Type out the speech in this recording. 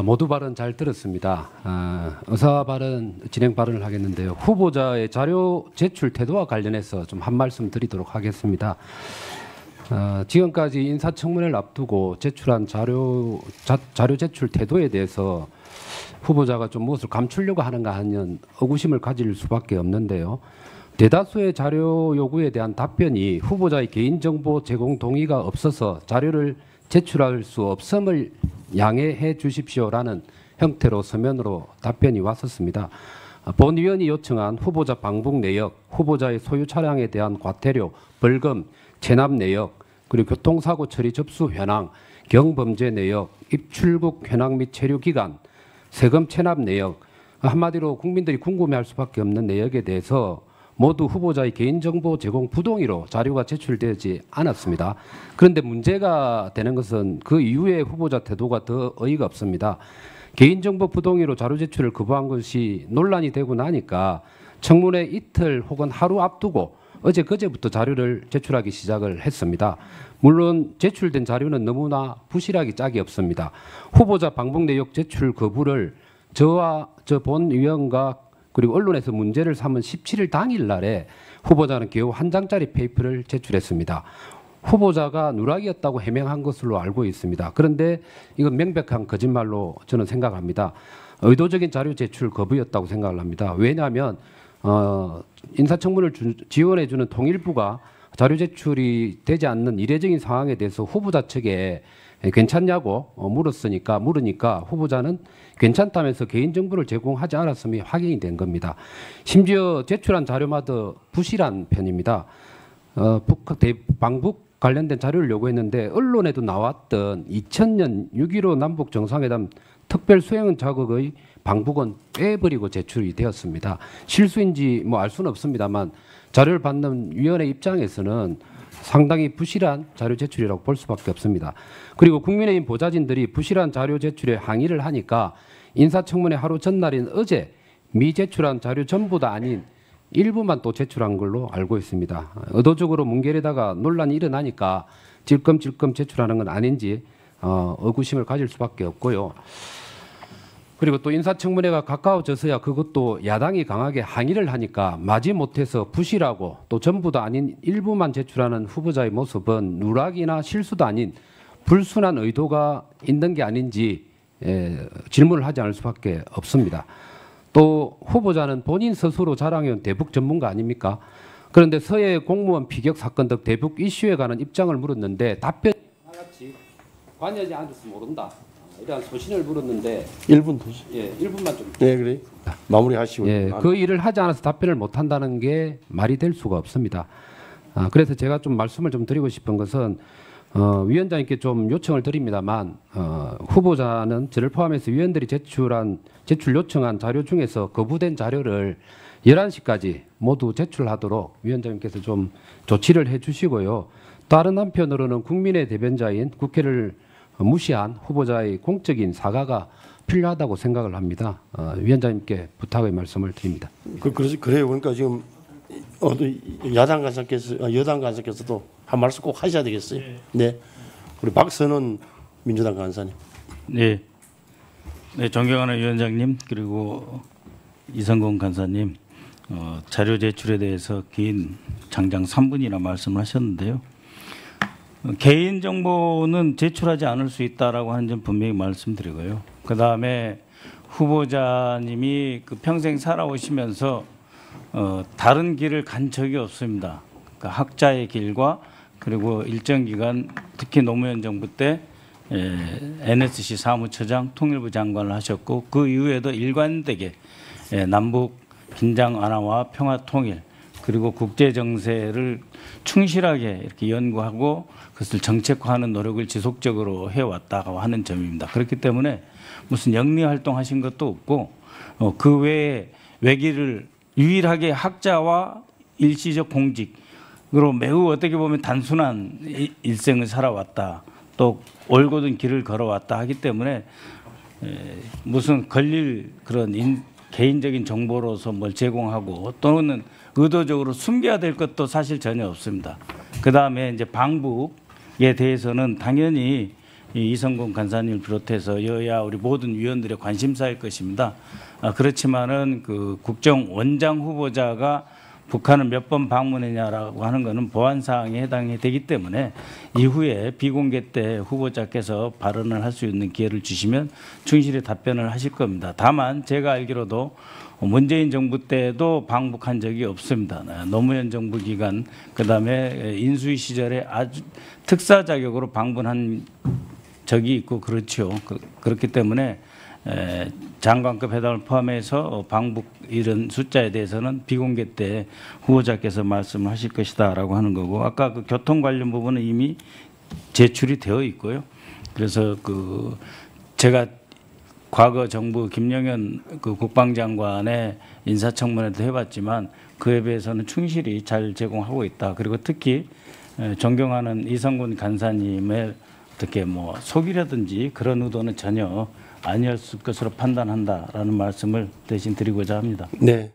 모두 발언 잘 들었습니다. 의사 발언, 진행 발언을 하겠는데요. 후보자의 자료 제출 태도와 관련해서 좀 한 말씀 드리도록 하겠습니다. 지금까지 인사청문회를 앞두고 제출한 자료 제출 태도에 대해서 후보자가 좀 무엇을 감추려고 하는가 하는 의구심을 가질 수밖에 없는데요. 대다수의 자료 요구에 대한 답변이 후보자의 개인정보 제공 동의가 없어서 자료를 제출할 수 없음을 양해해 주십시오라는 형태로 서면으로 답변이 왔었습니다. 본 위원이 요청한 후보자 방북 내역, 후보자의 소유 차량에 대한 과태료, 벌금, 체납 내역, 그리고 교통사고 처리 접수 현황, 경범죄 내역, 입출국 현황 및 체류 기간, 세금 체납 내역, 한마디로 국민들이 궁금해할 수밖에 없는 내역에 대해서 모두 후보자의 개인정보 제공 부동의로 자료가 제출되지 않았습니다. 그런데 문제가 되는 것은 그 이후에 후보자 태도가 더 어이가 없습니다. 개인정보 부동의로 자료 제출을 거부한 것이 논란이 되고 나니까 청문회 이틀 혹은 하루 앞두고 어제 그제부터 자료를 제출하기 시작을 했습니다. 물론 제출된 자료는 너무나 부실하기 짝이 없습니다. 후보자 방북 내역 제출 거부를 저와 저 본 위원과 그리고 언론에서 문제를 삼은 17일 당일 날에 후보자는 겨우 한 장짜리 페이퍼를 제출했습니다. 후보자가 누락이었다고 해명한 것으로 알고 있습니다. 그런데 이건 명백한 거짓말로 저는 생각합니다. 의도적인 자료 제출 거부였다고 생각을 합니다. 왜냐하면 인사청문을 지원해 주는 통일부가 자료 제출이 되지 않는 이례적인 상황에 대해서 후보자 측에 괜찮냐고 물으니까 후보자는 괜찮다면서 개인정보를 제공하지 않았음이 확인이 된 겁니다. 심지어 제출한 자료마다 부실한 편입니다. 방북 관련된 자료를 요구했는데 언론에도 나왔던 2000년 6.15 남북 정상회담 특별 수행 자극의 방북은 빼버리고 제출이 되었습니다. 실수인지 알 수는 없습니다만 자료를 받는 위원회 입장에서는 상당히 부실한 자료 제출이라고 볼 수밖에 없습니다. 그리고 국민의힘 보좌진들이 부실한 자료 제출에 항의를 하니까 인사청문회 하루 전날인 어제 미제출한 자료 전부 다 아닌 일부만 또 제출한 걸로 알고 있습니다. 의도적으로 뭉개려다가 논란이 일어나니까 질끔질끔 제출하는 건 아닌지 의구심을 가질 수밖에 없고요. 그리고 또 인사청문회가 가까워져서야 그것도 야당이 강하게 항의를 하니까 마지못해서 부실하고 또 전부 다 아닌 일부만 제출하는 후보자의 모습은 누락이나 실수도 아닌 불순한 의도가 있는 게 아닌지 질문을 하지 않을 수밖에 없습니다. 또 후보자는 본인 스스로 자랑해온 대북 전문가 아닙니까? 그런데 서해 공무원 피격 사건 등 대북 이슈에 관한 입장을 물었는데 답변이 하나같이 관여하지 않아서 모른다. 이러한 소신을 물었는데 1분 도시. 예, 1분만 좀. 네, 그래. 마무리하시고. 예, 그 일을 하지 않아서 답변을 못 한다는 게 말이 될 수가 없습니다. 그래서 제가 좀 말씀을 좀 드리고 싶은 것은 위원장님께 좀 요청을 드립니다만 후보자는 저를 포함해서 위원들이 제출 요청한 자료 중에서 거부된 자료를 11시까지 모두 제출하도록 위원장님께서 좀 조치를 해 주시고요. 다른 한편으로는 국민의 대변자인 국회를 무시한 후보자의 공적인 사과가 필요하다고 생각을 합니다. 위원장님께 부탁의 말씀을 드립니다. 그래요. 그러니까 지금 여당 간사께서도 한 말씀 꼭 하셔야 되겠어요. 네. 우리 박선원 민주당 간사님. 네. 네, 존경하는 위원장님 그리고 이성공 간사님 자료 제출에 대해서 긴 장장 3분이나 말씀을 하셨는데요. 개인정보는 제출하지 않을 수 있다라고 하는 점 분명히 말씀드리고요. 그 다음에 후보자님이 평생 살아오시면서 다른 길을 간 적이 없습니다. 그러니까 학자의 길과 그리고 일정 기간 특히 노무현 정부 때 NSC 사무처장, 통일부 장관을 하셨고 그 이후에도 일관되게 남북 긴장 완화와 평화 통일 그리고 국제 정세를 충실하게 이렇게 연구하고 그것을 정책화하는 노력을 지속적으로 해왔다고 하는 점입니다. 그렇기 때문에 무슨 영리 활동하신 것도 없고 그 외에 외길을 유일하게 학자와 일시적 공직으로 매우 어떻게 보면 단순한 일생을 살아왔다. 또 올곧은 길을 걸어왔다 하기 때문에 무슨 걸릴 그런 개인적인 정보로서 뭘 제공하고 또는 의도적으로 숨겨야 될 것도 사실 전혀 없습니다. 그 다음에 이제 방북에 대해서는 당연히 이 이성근 간사님을 비롯해서 여야 우리 모든 위원들의 관심사일 것입니다. 그렇지만은 그 국정원장 후보자가 북한을 몇 번 방문했냐라고 하는 것은 보안 사항에 해당이 되기 때문에 이후에 비공개 때 후보자께서 발언을 할 수 있는 기회를 주시면 충실히 답변을 하실 겁니다. 다만 제가 알기로도 문재인 정부 때도 방북한 적이 없습니다. 노무현 정부 기간 그다음에 인수위 시절에 아주 특사 자격으로 방문한 적이 있고 그렇죠. 그렇기 때문에 장관급 회담을 포함해서 방북 이런 숫자에 대해서는 비공개 때 후보자께서 말씀하실 것이다라고 하는 거고 아까 그 교통 관련 부분은 이미 제출이 되어 있고요. 그래서 그 제가 과거 정부 김영현 그 국방장관의 인사청문회도 해봤지만 그에 비해서는 충실히 잘 제공하고 있다. 그리고 특히 존경하는 이성근 간사님의 어떻게 뭐 속이라든지 그런 의도는 전혀 아니었을 것으로 판단한다라는 말씀을 대신 드리고자 합니다. 네.